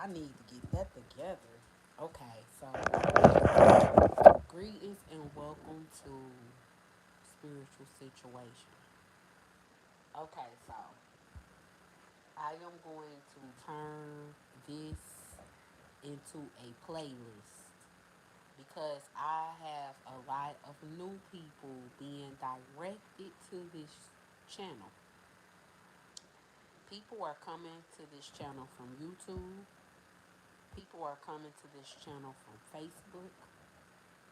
I need to get that together. Okay, so greetings and welcome to Spiritual Situation. Okay, so I am going to turn this into a playlist because I have a lot of new people being directed to this channel. People are coming to this channel from YouTube. People are coming to this channel from Facebook.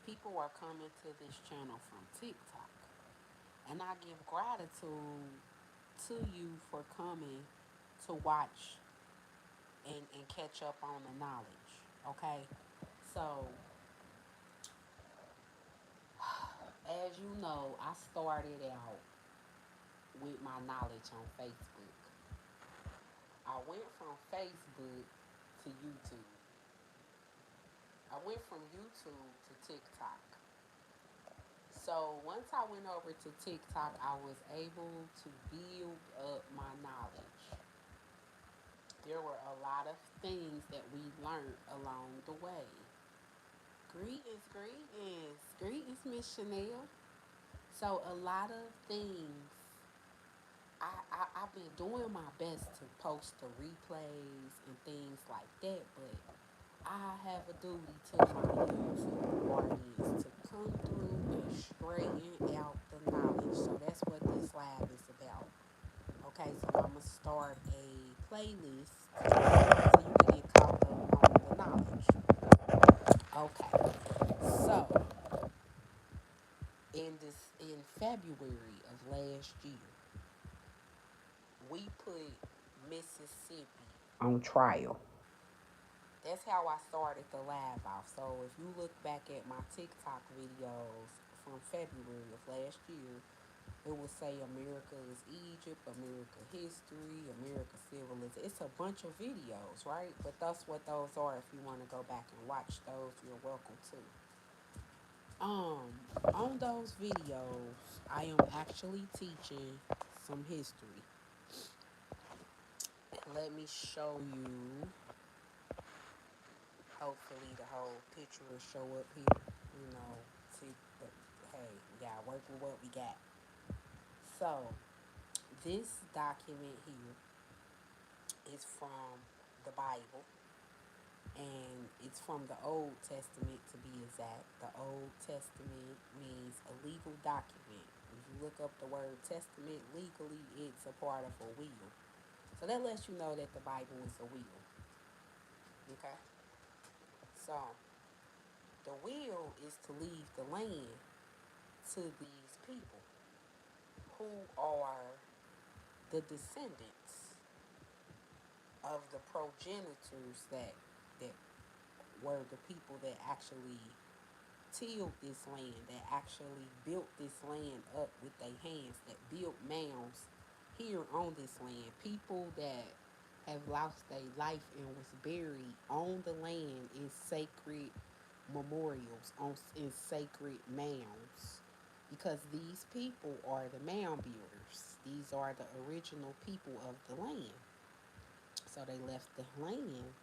People are coming to this channel from TikTok. And I give gratitude to you for coming to watch and catch up on the knowledge. Okay? So, as you know, I started out with my knowledge on Facebook. I went from Facebook to YouTube. I went from YouTube to TikTok. So once I went over to TikTok, I was able to build up my knowledge. There were a lot of things that we learned along the way. Greetings, Miss Chanel. So a lot of things. I've been doing my best to post the replays and things like that, but I have a duty to my YouTube audience to come through and straighten out the knowledge. So that's what this lab is about. Okay, so I'm gonna start a playlist so you can get caught up on the knowledge. Okay, so in February of last year, we put Mississippi on trial. That's how I started the lab off. So if you look back at my TikTok videos from February of last year, it will say America is Egypt, America history, America civilization. It's a bunch of videos, right? But that's what those are. If you want to go back and watch those, you're welcome to. On those videos, I am actually teaching some history. Let me show you. Hopefully, the whole picture will show up here. You know, see, but hey, we gotta work with what we got. So, this document here is from the Bible, and it's from the Old Testament to be exact. The Old Testament means a legal document. If you look up the word testament legally, it's a part of a will. So that lets you know that the Bible is a will. Okay? So the will is to leave the land to these people who are the descendants of the progenitors that were the people that actually tilled this land, that actually built this land up with their hands, that built mounds here on this land. People that have lost their life and was buried on the land in sacred memorials, in sacred mounds. Because these people are the mound builders. These are the original people of the land. So they left the land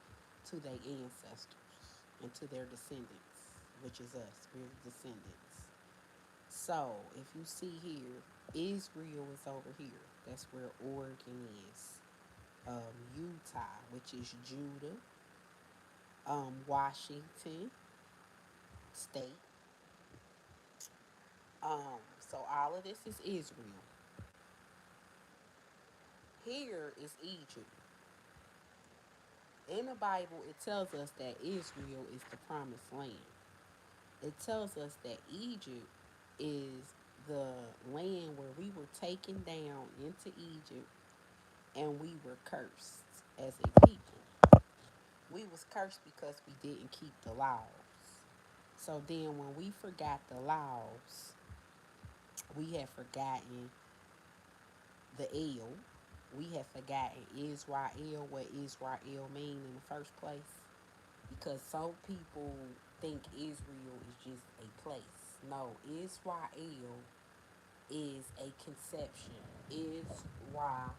to their ancestors and to their descendants, which is us. We're the descendants. So if you see here, Israel is over here. That's where Oregon is. Utah, which is Judah. Washington State. So all of this is Israel. Here is Egypt. In the Bible, it tells us that Israel is the promised land. It tells us that Egypt is the land where we were taken down into Egypt and we were cursed as a people. We was cursed because we didn't keep the laws. So then when we forgot the laws, we had forgotten the El. We have forgotten Israel, what Israel mean in the first place. Because some people think Israel is just a place. No, Israel is a conception. Israel.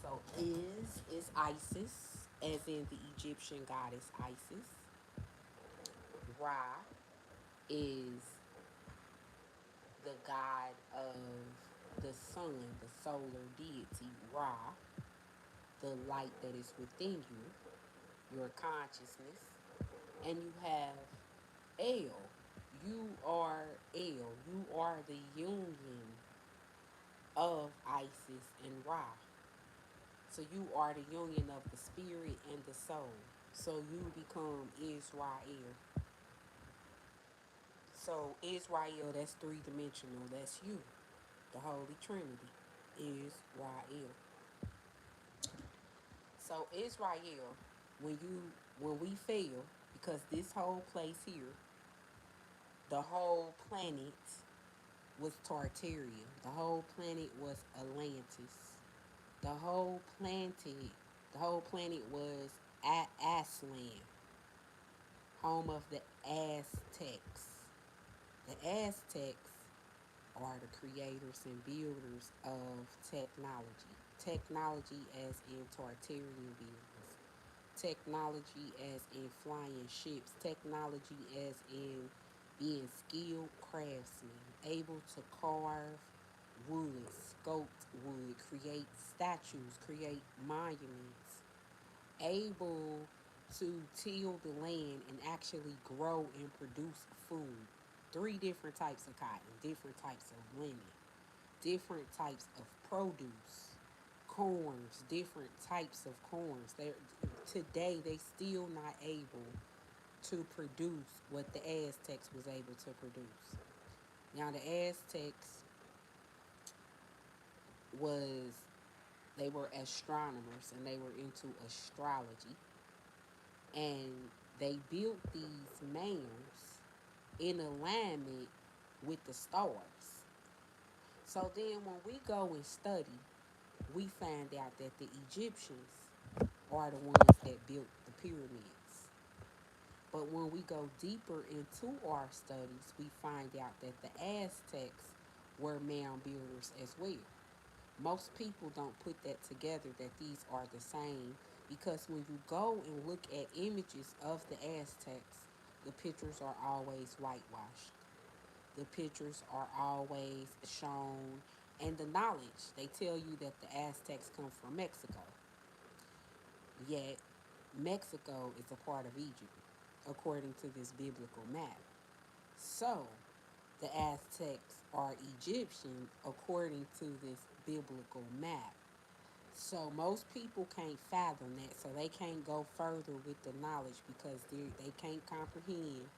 So is ISIS. as in the Egyptian goddess Isis. Ra is the god of the sun, the solar deity. Ra, the light that is within you, your consciousness. And you have El. You are El. You are the union of Isis and Ra. So you are the union of the spirit and the soul. So you become Israel. So Israel, that's three dimensional. That's you. The Holy Trinity is Israel. So Israel, when we fail, because this whole place here, the whole planet was Tartaria. The whole planet was Atlantis. The whole planet, the whole planet was Aslan, home of the Aztecs. The Aztecs are the creators and builders of technology. Technology as in Tartarian buildings. Technology as in flying ships. Technology as in being skilled craftsmen, able to carve wood, sculpt wood, create statues, create monuments, able to till the land and actually grow and produce food. Three different types of cotton, different types of linen, different types of produce, corns, different types of corns. Today they still not able to produce what the Aztecs was able to produce. Now the Aztecs was they were astronomers and they were into astrology, and they built these mounds in alignment with the stars. So then when we go and study, we find out that the Egyptians are the ones that built the pyramids. But when we go deeper into our studies, we find out that the Aztecs were mound builders as well. Most people don't put that together that these are the same, because when you go and look at images of the Aztecs, the pictures are always whitewashed. The pictures are always shown, and the knowledge, they tell you that the Aztecs come from Mexico. Yet Mexico is a part of Egypt, according to this biblical map. So the Aztecs are Egyptian according to this biblical map. So most people can't fathom that, so they can't go further with the knowledge because they can't comprehend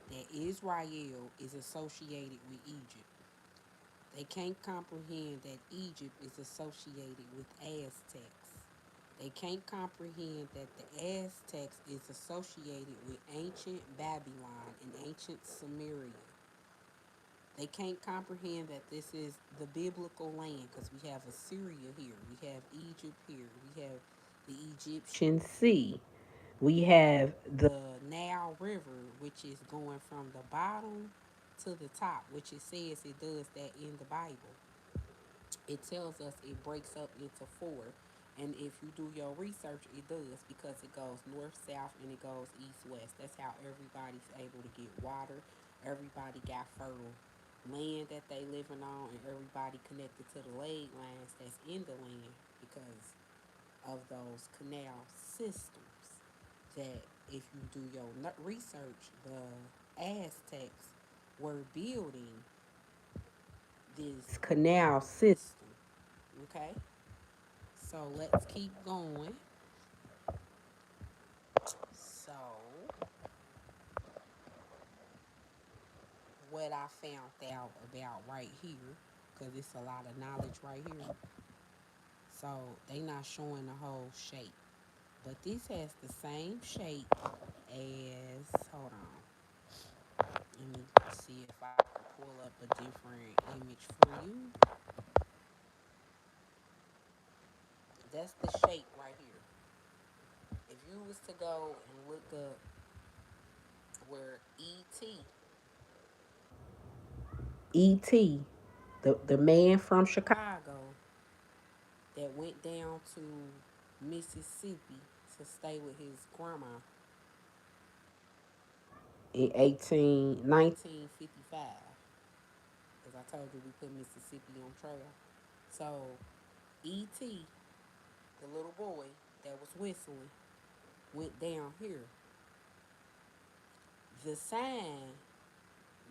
that Israel is associated with Egypt. They can't comprehend that Egypt is associated with Aztecs. They can't comprehend that the Aztecs is associated with ancient Babylon and ancient Sumeria. They can't comprehend that this is the biblical land because we have Assyria here, we have Egypt here, we have the Egyptian Sea, we have the Nile River, which is going from the bottom to the top, which it says it does that in the Bible. It tells us it breaks up into four. And if you do your research, it does, because it goes north, south, and it goes east, west. That's how everybody's able to get water. Everybody got fertile land that they living on, and everybody connected to the lake lines that's in the land because of those canal systems. That if you do your research, the Aztecs were building this canal system. Okay, so let's keep going. So, what I found out about right here, because it's a lot of knowledge right here. So, they not showing the whole shape. But this has the same shape as, hold on, let me see if I can pull up a different image for you. That's the shape right here. If you was to go and look up where E.T., the man from Chicago that went down to Mississippi to stay with his grandma in 1955. As I told you, we put Mississippi on trail. So E.T., the little boy that was whistling, went down here. The sign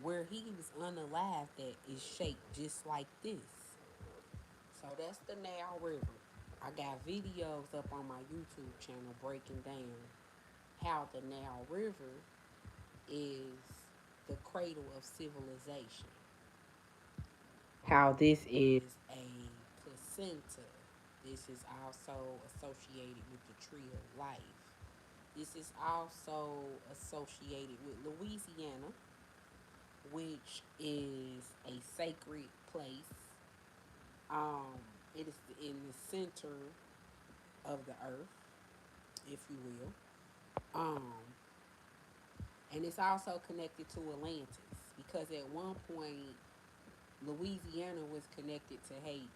where he was unalived at is shaped just like this. So that's the Nile River. I got videos up on my YouTube channel breaking down how the Nile River is the cradle of civilization. How this is a placenta. This is also associated with the tree of life. This is also associated with Louisiana, which is a sacred place. Um, it is in the center of the earth, if you will. Um, and it's also connected to Atlantis because at one point Louisiana was connected to Hades.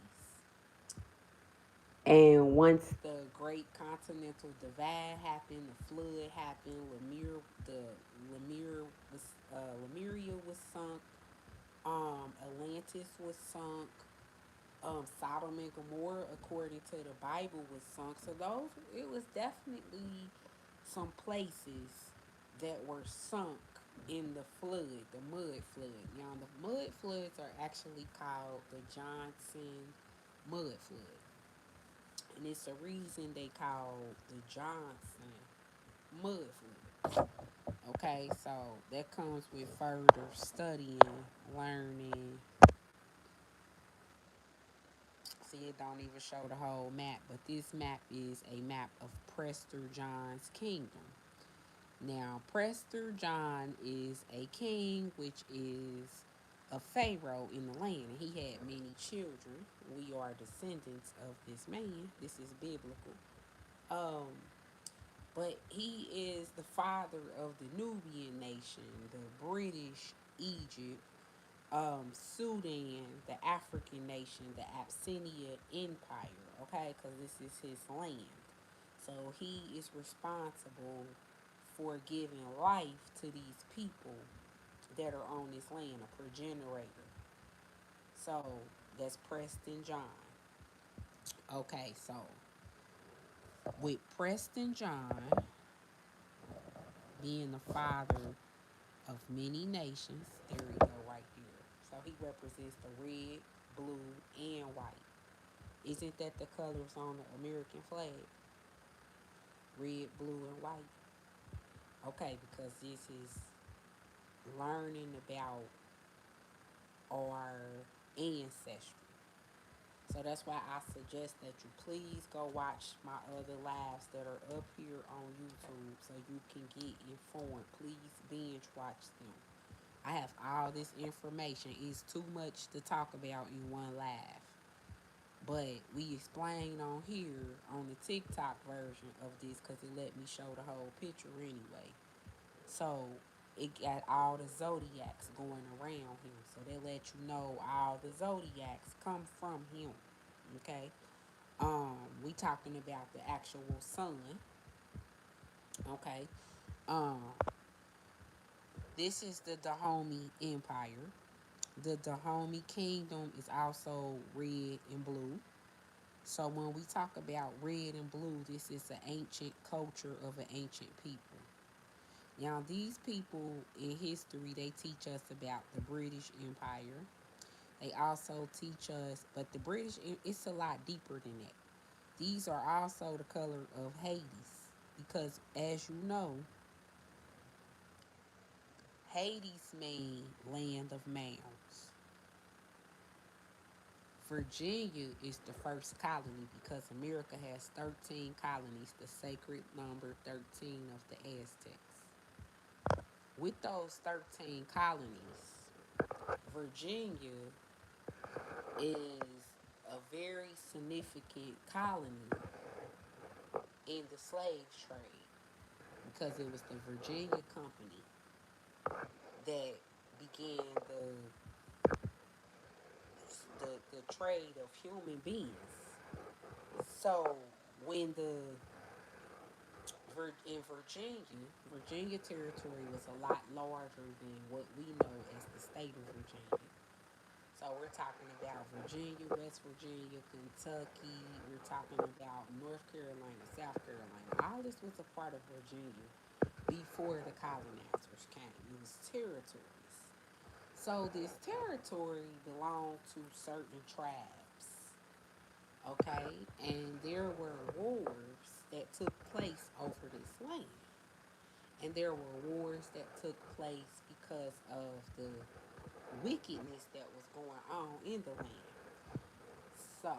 And once the Great Continental Divide happened, the flood happened. Lemuria was sunk. Atlantis was sunk. Sodom and Gomorrah, according to the Bible, was sunk. So it was definitely some places that were sunk in the flood, the mud flood. Now, the mud floods are actually called the Johnson mud flood. And it's a reason they call the Johnson mud flood. Okay, so that comes with further studying, learning. See, it don't even show the whole map, but this map is a map of Prester John's kingdom. Now, Prester John is a king, which is a pharaoh in the land. He had many children. We are descendants of this man. This is biblical. Um, but he is the father of the Nubian nation, the British Egypt, Sudan, the African nation, the Abyssinia Empire, okay, because this is his land. So he is responsible for giving life to these people that are on this land, a progenitor. So that's Preston John. Okay, so with Preston John being the father of many nations, there we go right here. So he represents the red, blue, and white. Isn't that the colors on the American flag? Red, blue, and white. Okay, because this is learning about our ancestry. So that's why I suggest that you please go watch my other lives that are up here on YouTube so you can get informed. Please binge watch them. I have all this information. It's too much to talk about in one live. But we explain on here on the TikTok version of this because it let me show the whole picture anyway. So it got all the zodiacs going around him. So they let you know all the zodiacs come from him. Okay. We talking about the actual sun. Okay. Um, this is the Dahomey Empire. The Dahomey Kingdom is also red and blue. So when we talk about red and blue, this is an ancient culture of an ancient people. Now these people in history, they teach us about the British Empire. They also teach us, but the British, it's a lot deeper than that. These are also the color of Hades because, as you know, Hades means land of mounds. Virginia is the first colony because America has 13 colonies, the sacred number 13 of the Aztecs. With those 13 colonies, Virginia is a very significant colony in the slave trade because it was the Virginia Company that began the trade of human beings. So when the in Virginia territory was a lot larger than what we know as the state of Virginia. So we're talking about Virginia, West Virginia, Kentucky. We're talking about North Carolina, South Carolina. All this was a part of Virginia before the colonizers came. It was territories. So this territory belonged to certain tribes, okay? And there were wars that took place over this land. And there were wars that took place because of the wickedness that was going on in the land. So,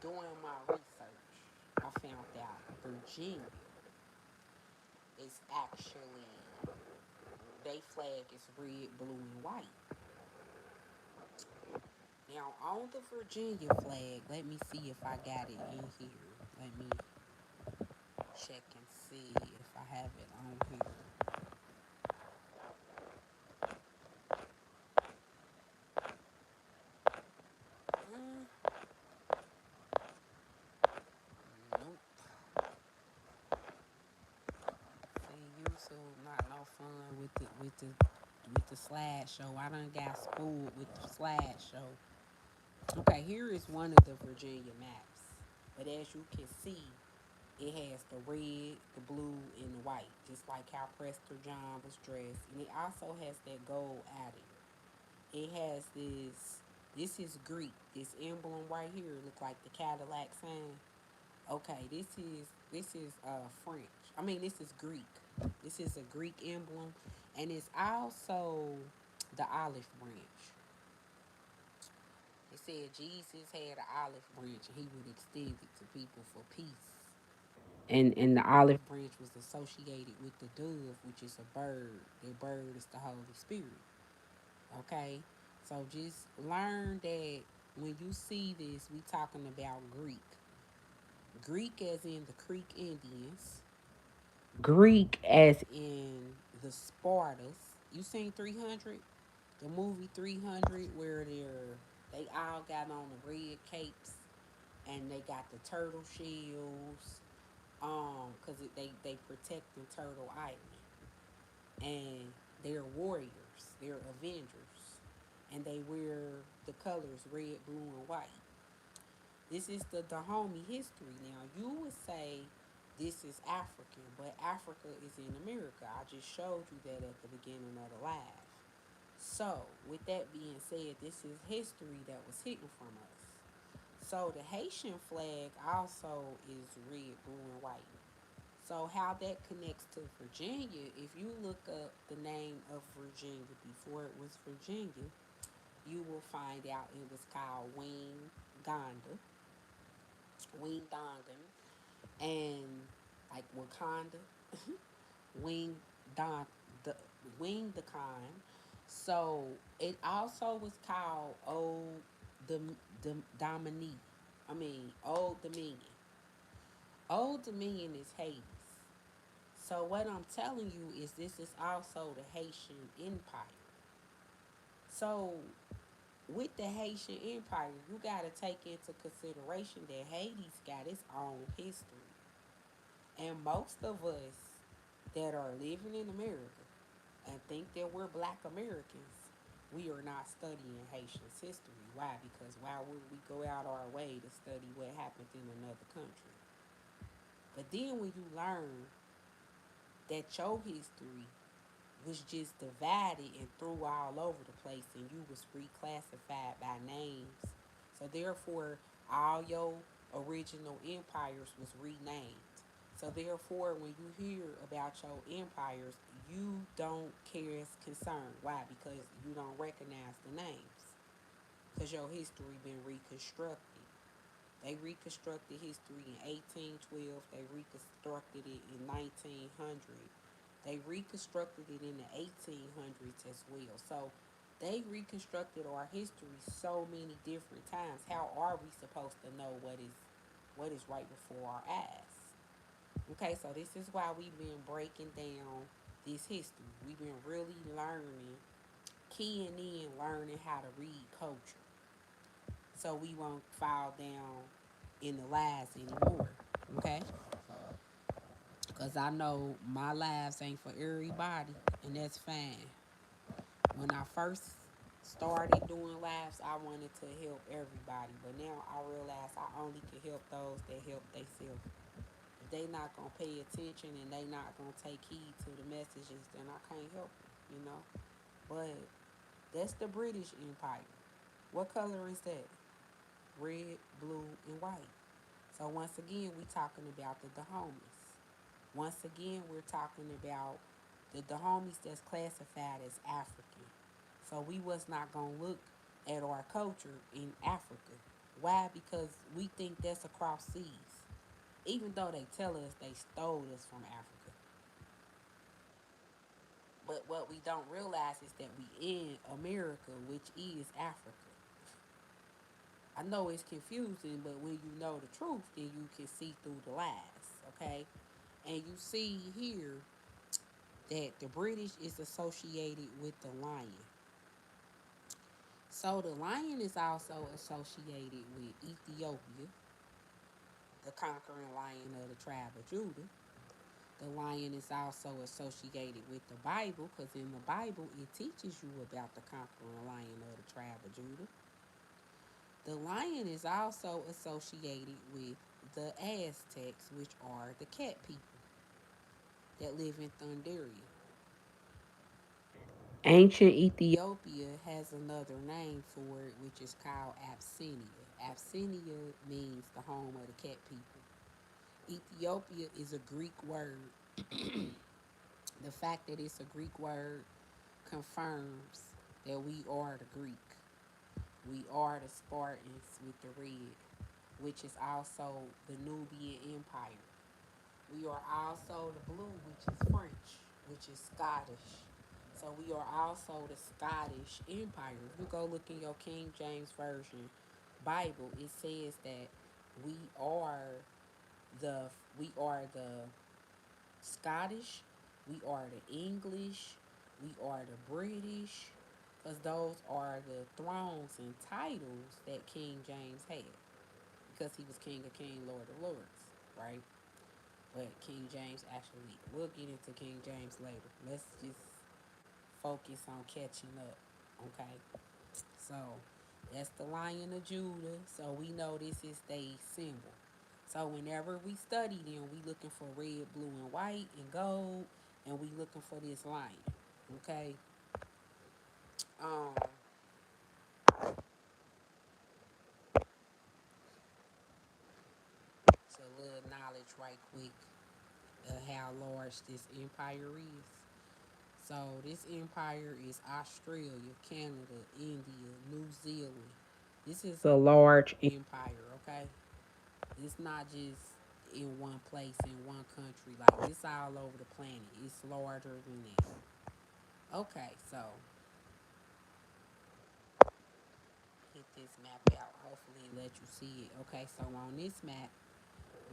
doing my research, I found out Virginia is actually, they flag is red, blue, and white. Now, on the Virginia flag, let me see if I got it in here. Let me check and see if I have it on here. Mm, nope. See, YouTube not no fun with the slideshow. I done got spooled with the slideshow. Okay, here is one of the Virginia maps. But as you can see, it has the red, the blue, and the white, just like how Prester John was dressed. And it also has that gold adder. It has this is Greek. This emblem right here look like the Cadillac sign. Okay, this is French. I mean, this is Greek. This is a Greek emblem, and it's also the olive branch. It said Jesus had an olive branch, and he would extend it to people for peace. And the olive branch was associated with the dove, which is a bird. The bird is the Holy Spirit. Okay, so just learn that when you see this, we talking about Greek. Greek as in the Creek Indians. Greek as in the Spartans. You seen 300? The movie 300 where they all got on the red capes and they got the turtle shells because they protecting Turtle Island, and they're warriors, they're avengers, and they wear the colors red, blue, and white. This is the Dahomey history. Now you would say this is African, but Africa is in America. I just showed you that at the beginning of the live. So with that being said, this is history that was hidden from us. So the Haitian flag also is red, blue, and white. So how that connects to Virginia, if you look up the name of Virginia before it was Virginia, you will find out it was called Wing Dongan, and like Wakanda, Wing Don, the Wing the Con. So it also was called the Dominique. I mean Old Dominion. Old Dominion is Haiti. So what I'm telling you is this is also the Haitian Empire. So with the Haitian Empire, you gotta take into consideration that Haiti's got its own history. And most of us that are living in America and think that we're black Americans, we are not studying Haitian's history. Why? Because why would we go out our way to study what happened in another country? But then when you learn that your history was just divided and threw all over the place and you was reclassified by names. So therefore all your original empires was renamed. So therefore when you hear about your empires, you don't care as concerned. Why? Because you don't recognize the names. Because your history been reconstructed. They reconstructed history in 1812. They reconstructed it in 1900. They reconstructed it in the 1800s as well. So they reconstructed our history so many different times. How are we supposed to know what is right before our eyes? Okay, so this is why we've been breaking down this history. We've been really learning, keying in, learning how to read culture, so we won't fall down in the lies anymore. Okay? Cause I know my lives ain't for everybody, and that's fine. When I first started doing lives, I wanted to help everybody, but now I realize I only can help those that help themselves. If they not gonna pay attention and they not gonna take heed to the messages, then I can't help them, you know. But that's the British Empire. What color is that? Red, blue, and white. So once again, we talking about the Dahomies. Once again, we're talking about the Dahomies that's classified as African. So we was not gonna look at our culture in Africa. Why? Because we think that's across seas. Even though they tell us they stole us from Africa. But what we don't realize is that we in America, which is Africa. I know it's confusing, but when you know the truth, then you can see through the lies, okay? And you see here that the British is associated with the lion. So the lion is also associated with Ethiopia, the conquering lion of the tribe of Judah. The lion is also associated with the Bible because in the Bible it teaches you about the conquering lion of the tribe of Judah. The lion is also associated with the Aztecs, which are the cat people that live in Thunderia. Ancient Ethiopia has another name for it, which is called Abyssinia. Abyssinia means the home of the cat people. Ethiopia is a Greek word. The fact that it's a Greek word confirms that we are the Greek. We are the Spartans with the red, which is also the Nubian Empire. We are also the blue, which is French, which is Scottish. So we are also the Scottish Empire. If you go look in your King James Version Bible, it says that we are the we are the Scottish, we are the English, we are the British, because those are the thrones and titles that King James had, because he was King of Kings, Lord of Lords, right? But King James actually, we'll get into King James later. Let's just focus on catching up, okay? So that's the Lion of Judah. So we know this is the symbol. So whenever we study them, we looking for red, blue, and white, and gold, and we looking for this lion, okay? Um, so a little knowledge right quick of how large this empire is. So this empire is Australia, Canada, India, New Zealand. This is a large empire, okay? It's not just in one place in one country. Like it's all over the planet. It's larger than that. Okay, so hit this map out. Hopefully let you see it. Okay, so on this map,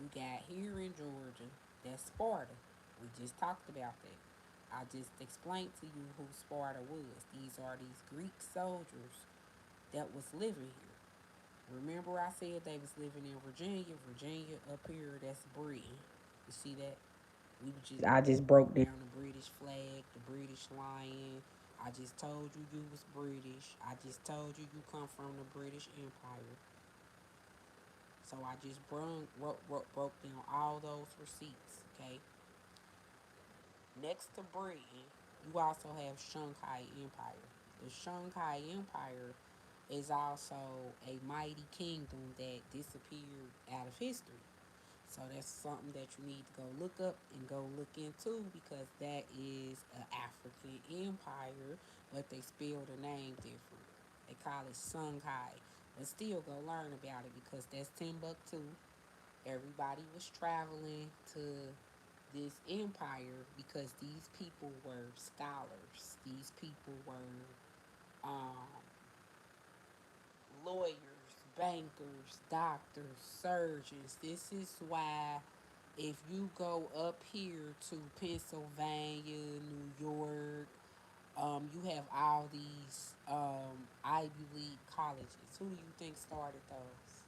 you got here in Georgia, that's Sparta. We just talked about that. I just explained to you who Sparta was. These are these Greek soldiers that was living here. Remember I said they was living in Virginia. Virginia up here, that's Britain. You see that? I just broke down the British flag, the British lion. I just told you you was British. I just told you you come from the British Empire. So I just broke down all those receipts. Okay. Next to Britain, you also have Shanghai Empire. The Shanghai Empire is also a mighty kingdom that disappeared out of history. So that's something that you need to go look up and go look into because that is an African empire, but they spell the name different. They call it Shanghai. But still go learn about it because that's Timbuktu. Everybody was traveling to this empire because these people were scholars. These people were um, lawyers, bankers, doctors, surgeons. This is why if you go up here to Pennsylvania, New York, you have all these Ivy League colleges. Who do you think started those?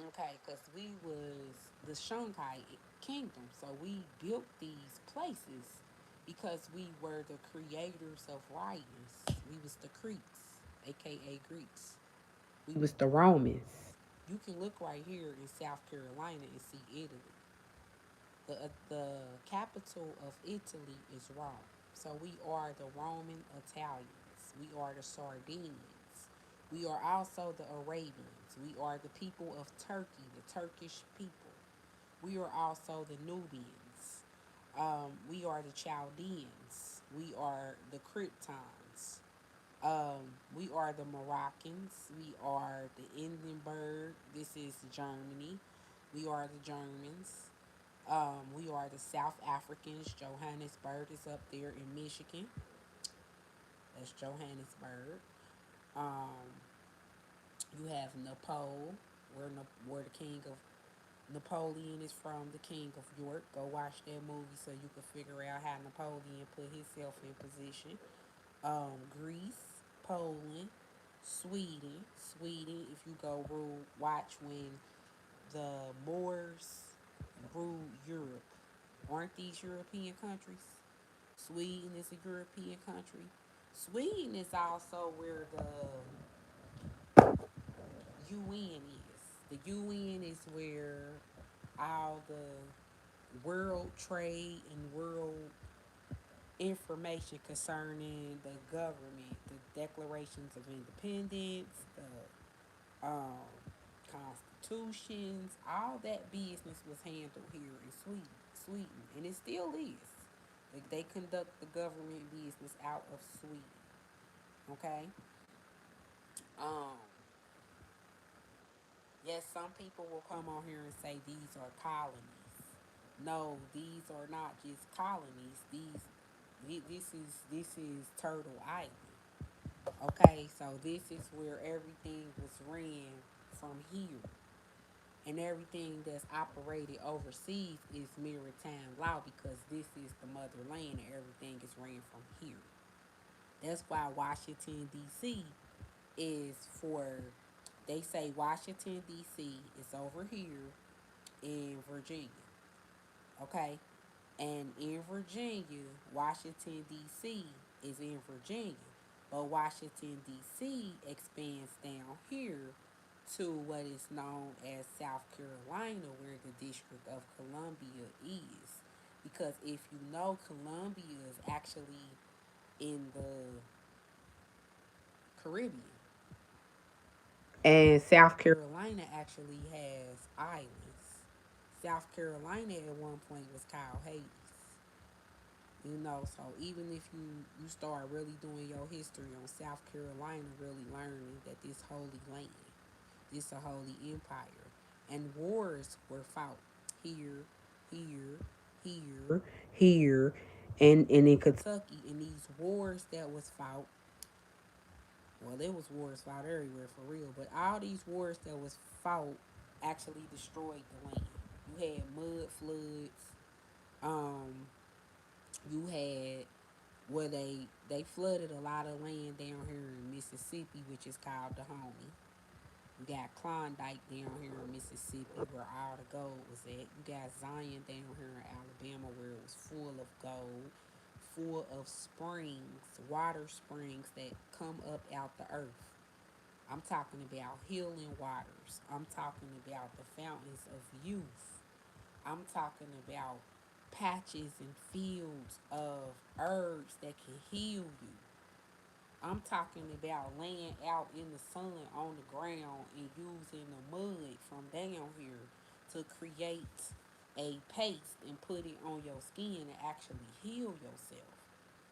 Okay, because we was the Shanghai kingdom. So we built these places because we were the creators of writings. We was the Greeks, aka Greeks. We was the Romans. You can look right here in South Carolina and see Italy. The capital of Italy is Rome. So we are the Roman Italians. We are the Sardinians. We are also the Arabians. We are the people of Turkey, the Turkish people. We are also the Nubians. We are the Chaldeans. We are the Kryptons. We are the Moroccans. We are the Edinburgh. This is Germany. We are the Germans. We are the South Africans. Johannesburg is up there in Michigan. That's Johannesburg. Um, you have Nepal, where the king of Napoleon is from, the king of York. Go watch that movie so you can figure out how Napoleon put himself in position. Greece, Poland, Sweden. Sweden, if you go rule, watch when the Moors ruled Europe. Aren't these European countries? Sweden is a European country. Sweden is also where the UN is. The UN is where all the world trade and world information concerning the government, the declarations of independence, the constitutions, all that business was handled here in Sweden, and it still is. Like they conduct the government business out of Sweden. Okay. Um. Yes, some people will come on here and say these are colonies. No, these are not just colonies. This is Turtle Island. Okay, so this is where everything was ran from here, and everything that's operated overseas is maritime law because this is the motherland and everything is ran from here. That's why Washington D.C. is for. They say Washington D.C. is over here in Virginia. Okay, and in Virginia, Washington D.C. is in Virginia, but Washington D.C. expands down here to what is known as South Carolina, where the District of Columbia is. Because if you know, Columbia is actually in the Caribbean, and South Carolina actually has islands. South Carolina at one point was called Haiti. So even if you start really doing your history on South Carolina, really learning that this holy land, this a holy empire, and wars were fought here, here, here, here, and in Kentucky. And these wars that was fought, well, there was wars fought everywhere for real, but all these wars that was fought actually destroyed the land. You had mud floods. Um, you had where they flooded a lot of land down here in Mississippi, which is called the Homie. You got Klondike down here in Mississippi, where all the gold was at. You got Zion down here in Alabama, where it was full of gold, full of springs, water springs that come up out the earth. I'm talking about healing waters. I'm talking about the fountains of youth. I'm talking about patches and fields of herbs that can heal you. I'm talking about laying out in the sun on the ground and using the mud from down here to create a paste and put it on your skin and actually heal yourself.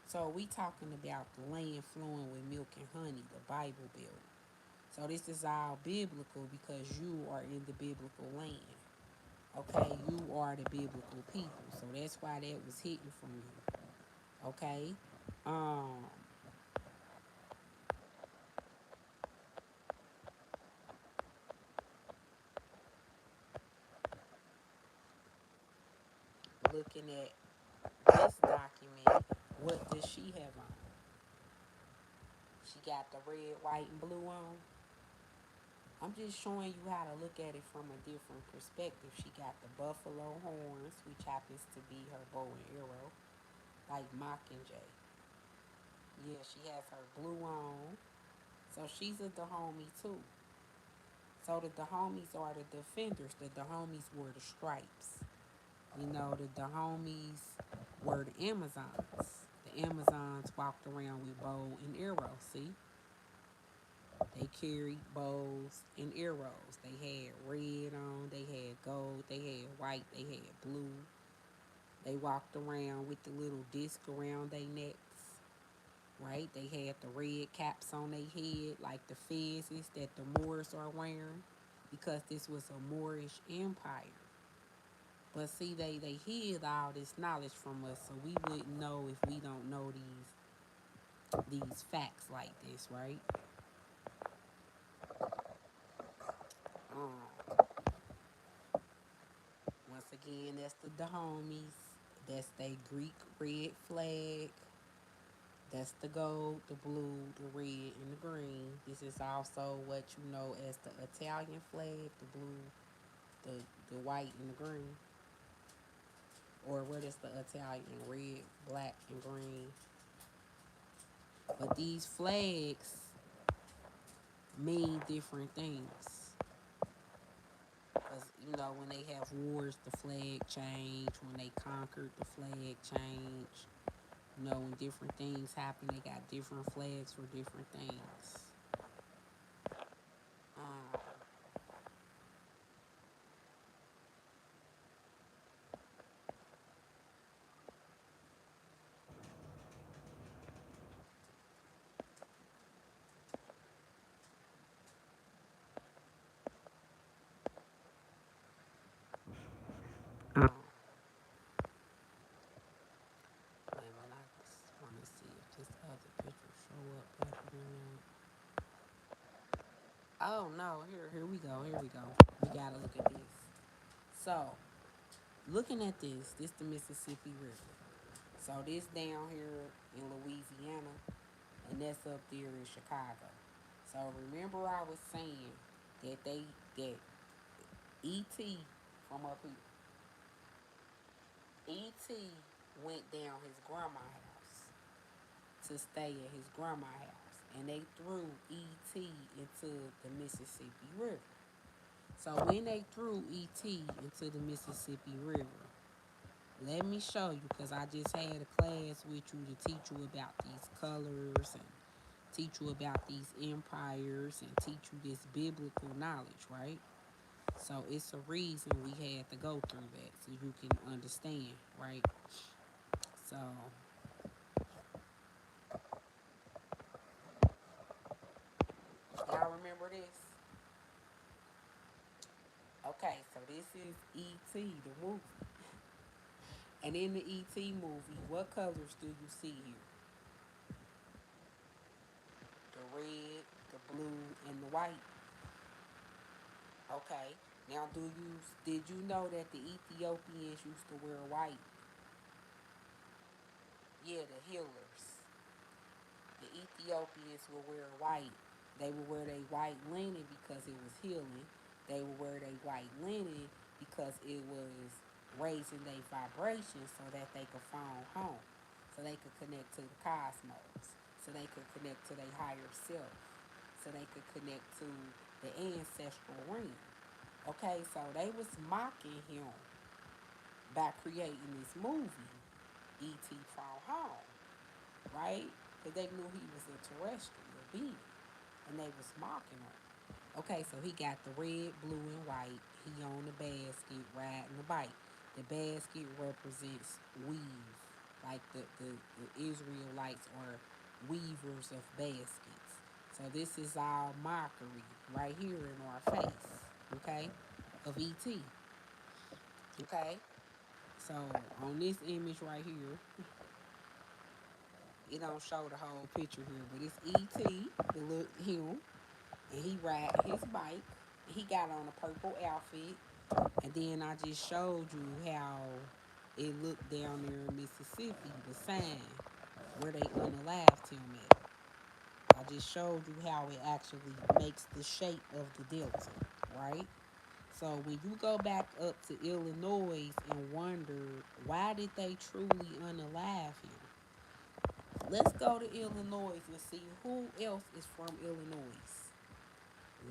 So we talking about the land flowing with milk and honey, the Bible Belt. So this is all biblical because you are in the biblical land. Okay, you are the biblical people. So that's why that was hitting from you. Okay. Um, Looking at this document, what does she have on? She got the red, white, and blue on. I'm just showing you how to look at it from a different perspective. She got the buffalo horns, which happens to be her bow and arrow, like Mockingjay. Yeah, she has her blue on. So she's a Dahomey too. So the Dahomies are the defenders. The Dahomies were the stripes. The Dahomies were the Amazons. The Amazons walked around with bow and arrow. See, they carried bows and arrows. They had red on. They had gold. They had white. They had blue. They walked around with the little disc around their necks. Right? They had the red caps on their head, like the fezzes that the Moors are wearing, because this was a Moorish empire. But see, they hid all this knowledge from us, so we wouldn't know if we don't know these facts like this, right? Once again, that's the Dahomies. That's the Greek red flag. That's the gold, the blue, the red, and the green. This is also what you know as the Italian flag, the blue, the white, and the green. Or what is the Italian? Red, black, and green. But these flags mean different things. Because, when they have wars, the flag change. When they conquered, the flag change. When different things happen, they got different flags for different things. Um, um, wait a minute, I just want to see if this other picture show up better than that. Oh no, here we go, here we go. We gotta look at this. So, looking at this the Mississippi River. So this down here in Louisiana, and that's up there in Chicago. So remember I was saying that E.T. from up here, E.T. went down his grandma's house to stay at his grandma's house, and they threw E.T. into the Mississippi River. So when they threw E.T. into the Mississippi River, let me show you, because I just had a class with you to teach you about these colors and teach you about these empires and teach you this biblical knowledge, right? So it's a reason we had to go through that so you can understand, right? So, y'all remember this? Okay, so this is E.T., the movie. And in the E.T. movie, what colors do you see here? The red, the blue, and the white. Okay. Now, did you know that the Ethiopians used to wear white? Yeah, the healers. The Ethiopians will wear white. They would wear their white linen because it was healing. They would wear their white linen because it was raising their vibration so that they could phone home, so they could connect to the cosmos, so they could connect to their higher self, so they could connect to the ancestral realm. Okay, so they was mocking him by creating this movie, E.T. Phone Home, right? Because they knew he was a terrestrial being, and they was mocking him. Okay, so he got the red, blue, and white. He on the basket riding the bike. The basket represents weave, like the Israelites are weavers of baskets. So this is all mockery right here in our face, okay, of ET. Okay, so on this image right here, it don't show the whole picture here, but it's ET, the look him, and he riding his bike. He got on a purple outfit, and then I just showed you how it looked down there in Mississippi, the sign where they unalived him at. I just showed you how it actually makes the shape of the delta, right? So when you go back up to Illinois and wonder why did they truly unalive him, let's go to Illinois and see who else is from Illinois.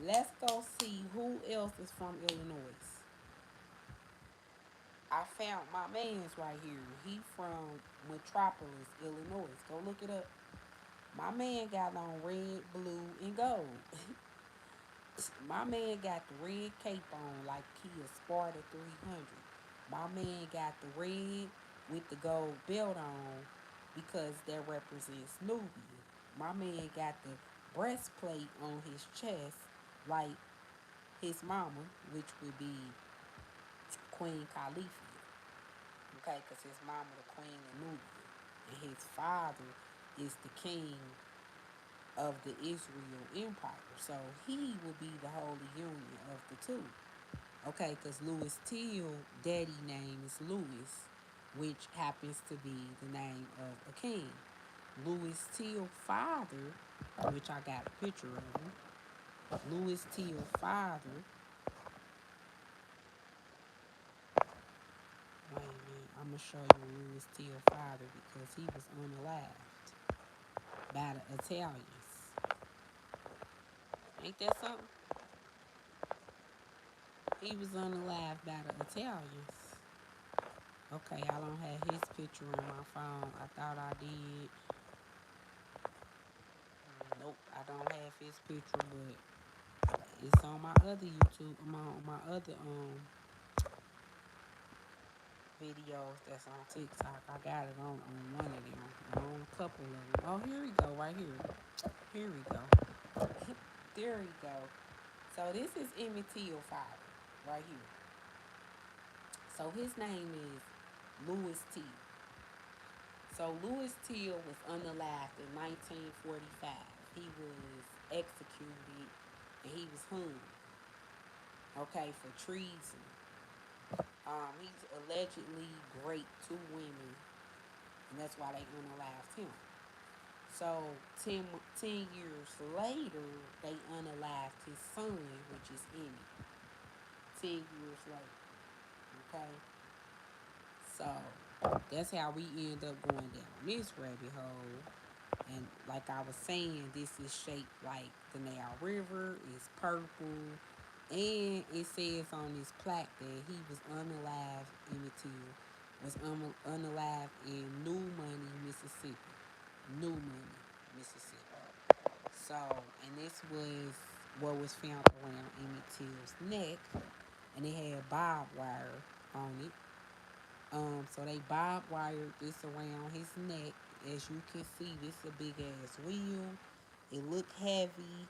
Let's go see who else is from Illinois. I found my man's right here. He from Metropolis, Illinois. Go look it up. My man got on red, blue, and gold. My man got the red cape on like he a Sparta 300. My man got the red with the gold belt on because that represents Nubia. My man got the breastplate on his chest like his mama, which would be Queen Khalifa. Okay, because his mama the Queen of Nubia. And his father is the king of the Israel Empire. So he will be the holy union of the two. Okay, because Louis Till, daddy name is Louis, which happens to be the name of a king. Louis Till father, which I got a picture of him. Louis Till father. Wait a minute, I'm gonna show you Louis Till father because he was unalived by the Italians. Ain't that something? He was unalived by the Italians. Okay, I don't have his picture on my phone. I thought I did. Nope, I don't have his picture, but it's on my other YouTube. I'm on my other videos that's on TikTok. I got it on one of them. On a couple of them. Oh, here we go, right here. Here we go. There we go. So this is Emmett Till father, right here. So his name is Louis Till. So Louis Till was unalived in 1945. He was executed and he was hung. Okay, for treason. He's allegedly raped two women, and that's why they unalived him. So 10 years later, they unalived his son, which is Emmett. 10 years later, okay. So that's how we end up going down this rabbit hole. And like I was saying, this is shaped like the Nile River. It's purple. And it says on this plaque that he was unalived in the till, was unalived in New Money, Mississippi. New Money, Mississippi. So, and this was what was found around Emmett Till's neck, and it had barbed wire on it. So they barbed wired this around his neck. As you can see, this is a big ass wheel. It looked heavy.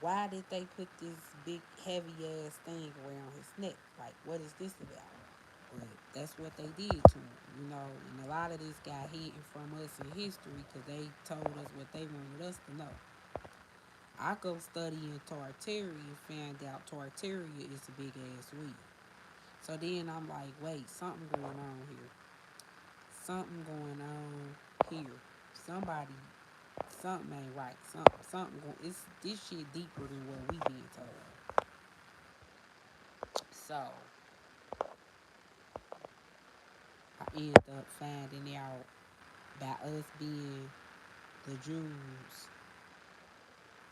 Why did they put this big heavy ass thing around his neck? Like, what is this about? But that's what they did to him, And a lot of this got hidden from us in history because they told us what they wanted us to know. I go studying Tartaria and found out Tartaria is a big ass wheel. So then I'm like, wait, something going on here. Something going on here. Somebody, something ain't right. Something going. It's this shit deeper than what we being told. So I end up finding out by us being the Jews,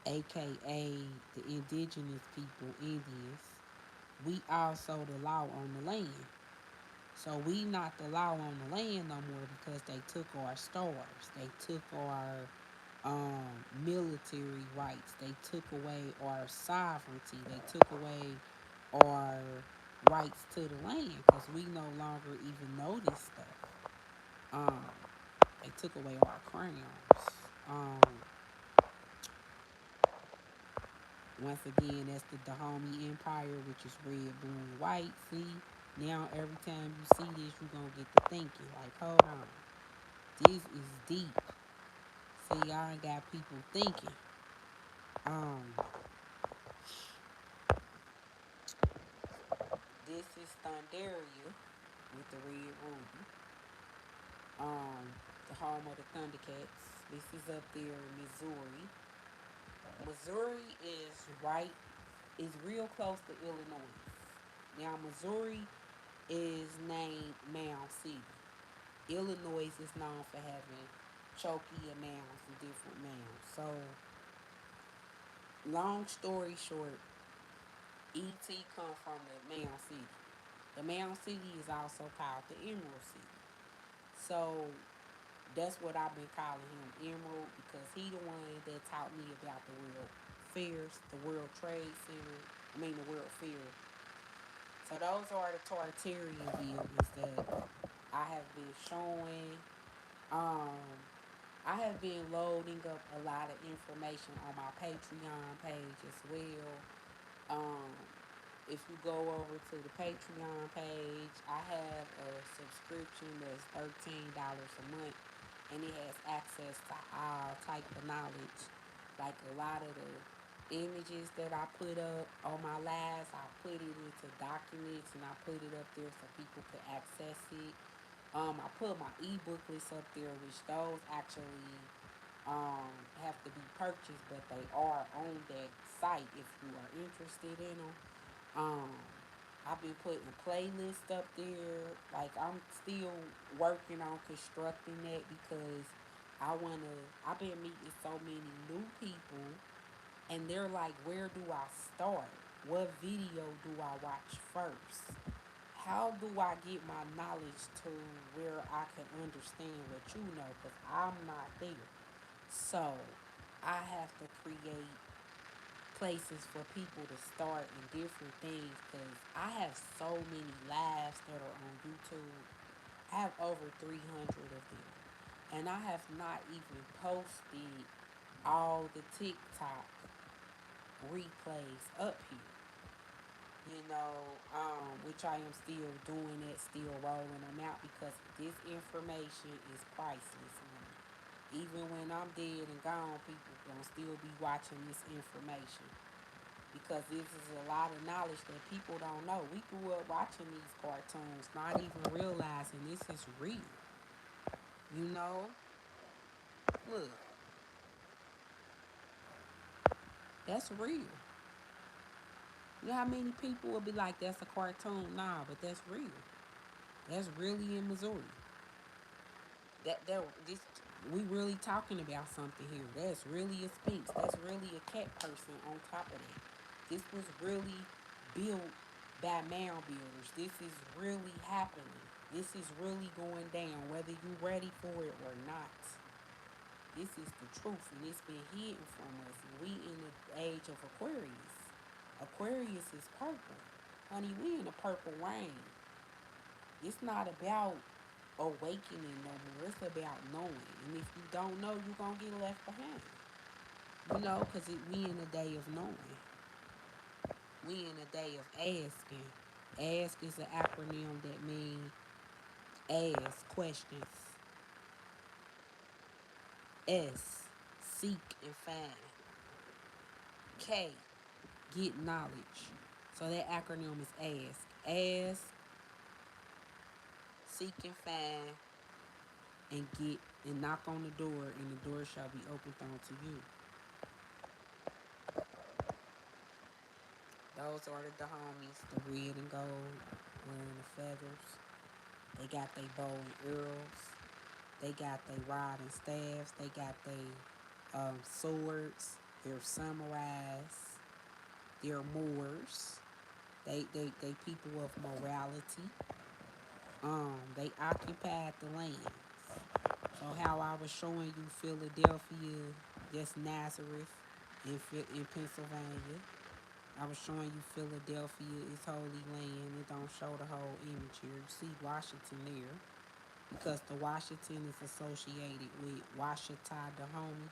aka the indigenous people, Indians. We also the law on the land. So we not the law on the land no more because they took our stars. They took our military rights. They took away our sovereignty. They took away our rights to the land because we no longer even know this stuff. Um, they took away our crowns. Um, Once again, that's the Dahomey Empire, which is red, blue, and white. See, now every time you see this, you're gonna get to thinking like, hold on, this is deep. See, I got people thinking. Um, this is Thunderia with the red ruby. Um, the home of the Thundercats. This is up there in Missouri. Missouri is real close to Illinois. Now Missouri is named Mound City. Illinois is known for having choky and mounds and different mounds. So long story short, ET come from the Mound City. The Mound City is also called the Emerald City. So that's what I've been calling him Emerald because he the one that taught me about the world fairs, the World Trade Center, the World Fair. So those are the Tartarian buildings that I have been showing. Um, I have been loading up a lot of information on my Patreon page as well. Um, if you go over to the Patreon page, I have a subscription that's $13 a month, and it has access to all type of knowledge. Like a lot of the images that I put up on my lives, I put it into documents and I put it up there so people could access it. I put my ebooklets up there, which those actually have to be purchased, but they are on that site if you are interested in them. Um, I've been putting playlists up there. Like I'm still working on constructing that because I've been meeting so many new people, and they're like, where do I start? What video do I watch first? How do I get my knowledge to where I can understand what you know? Because I'm not there. So I have to create places for people to start and different things because I have so many lives that are on YouTube. I have over 300 of them. And I have not even posted all the TikTok replays up here. Which I am still doing it, still rolling them out because this information is priceless. Even when I'm dead and gone, people gonna still be watching this information because this is a lot of knowledge that people don't know. We grew up watching these cartoons, not even realizing this is real. You know, look, that's real. You know how many people will be like, "That's a cartoon"? Nah, but that's real. That's really in Missouri. That this we really talking about something here. That's really a sphinx. That's really a cat person on top of that. This was really built by mound builders. This is really happening. This is really going down, whether you're ready for it or not. This is the truth, and it's been hidden from us. And we in the age of Aquarius. Aquarius is purple. Honey, we in the purple rain. It's not about awakening no more. It's about knowing. And if you don't know, you're going to get left behind. Because we in a day of knowing. We in a day of asking. Ask is an acronym that means ask questions. S, seek and find. K, get knowledge. So that acronym is ask. Ask, seek and find, and get and knock on the door, and the door shall be opened unto you. Those are the homies, the red and gold, wearing the feathers. They got their bow and arrows. They got their rod and staffs. They got their swords. They're samurais. They're Moors. They people of morality. They occupied the lands. So how I was showing you Philadelphia, just Nazareth in Pennsylvania. I was showing you Philadelphia is holy land. It don't show the whole image here. You see Washington there because the Washington is associated with Washita the homie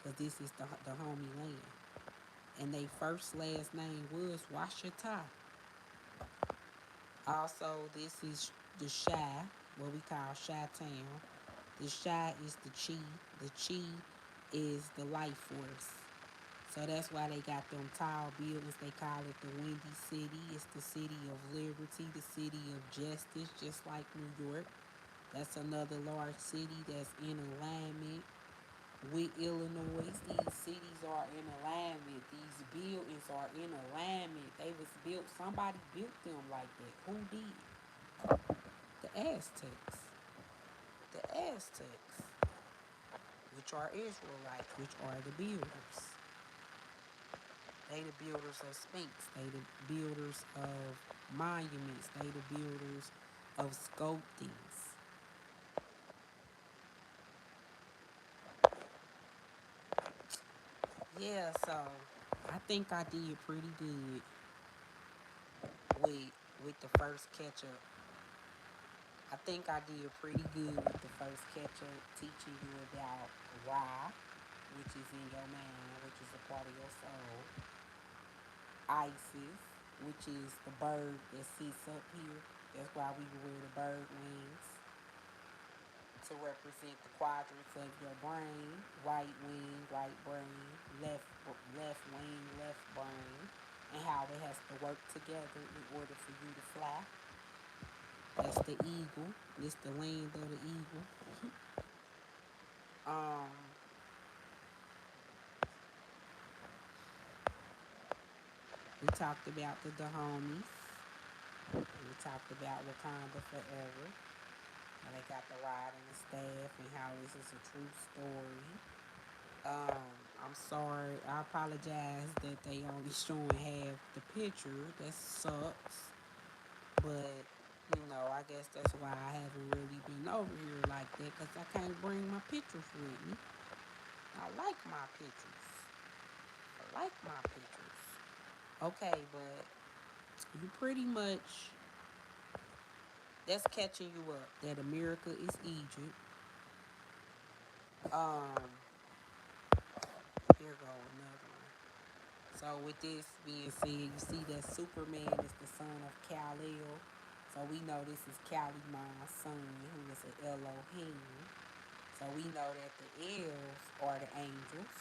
because this is the homie land. And they first last name was Washita. Also, this is the Chi, what we call Chi Town. The Chi is the Chi. The Chi is the life force. So that's why they got them tall buildings. They call it the Windy City. It's the city of liberty, the city of justice, just like New York. That's another large city that's in alignment. with Illinois. These cities are in alignment. These buildings are in alignment. They was built. Somebody built them like that. Who did? The Aztecs. The Aztecs, which are Israelites, which are the builders. They the builders of Sphinx. They the builders of monuments. They the builders of sculptings. Yeah, so I think I did pretty good with with the first catch up. I think I did pretty good with the first catch up, teaching you about Ra, which is in your mind, which is a part of your soul. Isis, which is the bird that sits up here. That's why we wear the bird wings to represent the quadrants of your brain: right wing, right brain; left wing, left brain, and how it has to work together in order for you to fly. That's the eagle. It's the land of the eagle. Um, we talked about the Dahomies. We talked about Wakanda Forever. How they got the ride and the staff, and how this is a true story. Um, I'm sorry. I apologize that they only showing half the picture. That sucks. But I guess that's why I haven't really been over here like that, because I can't bring my pictures with me. I like my pictures. I like my pictures. Okay, but you pretty much, that's catching you up that America is Egypt. Um, here go another one. So with this being said, you see that Superman is the son of Kal-El. So we know this is Kaliman's son, who is an Elohim. So we know that the elves are the angels.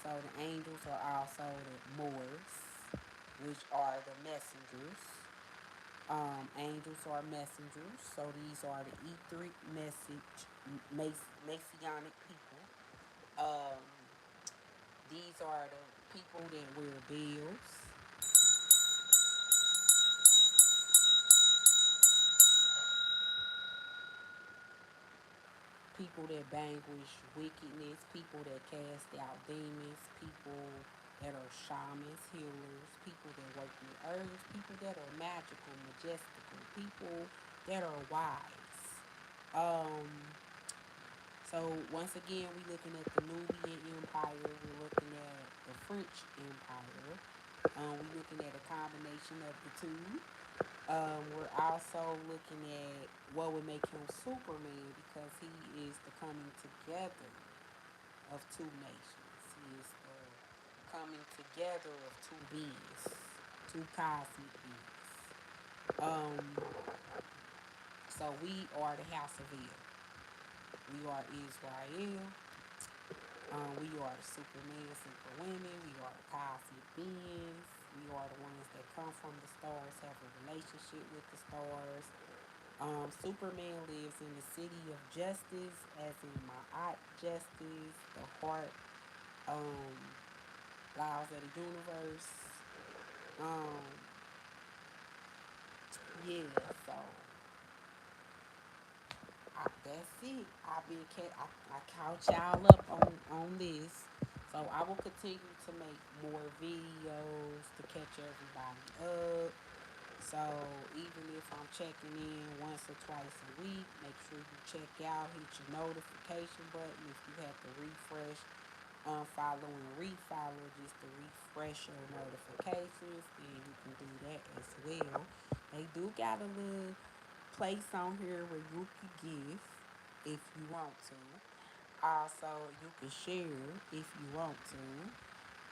So the angels are also the Moors, which are the messengers. Angels are messengers. So these are the etheric messianic people. Um, these are the people that wear veils. People that vanquish wickedness, people that cast out demons, people that are shamans, healers, people that work with herbs, people that are magical, majestical, people that are wise. Um, so once again, we're looking at the Nubian Empire, we're looking at the French Empire, we're looking at a combination of the two. We're also looking at what would make him Superman, because he is the coming together of two nations. He is the coming together of two beings, two cosmic beings. Um, so we are the House of El. We are Israel. We are the Superman, Superwomen. We are the cosmic beings. We are the ones that come from the stars, have a relationship with the stars. Superman lives in the city of justice, as in my art justice, the heart, um, laws of the universe. Um, yeah, so that's it. I count y'all up on this. So I will continue to make more videos to catch everybody up. So even if I'm checking in once or twice a week, make sure you check out, hit your notification button. If you have to refresh, unfollow and refollow just to refresh your notifications, then you can do that as well. They do got a little place on here where you can give if you want to. Also, you can share if you want to.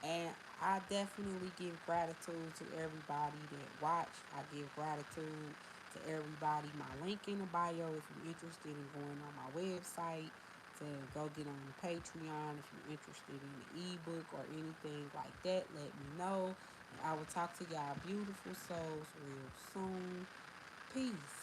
And I definitely give gratitude to everybody that watched. I give gratitude to everybody. My link in the bio if you're interested in going on my website to go get on the Patreon. If you're interested in the ebook or anything like that, let me know. And I will talk to y'all beautiful souls real soon. Peace.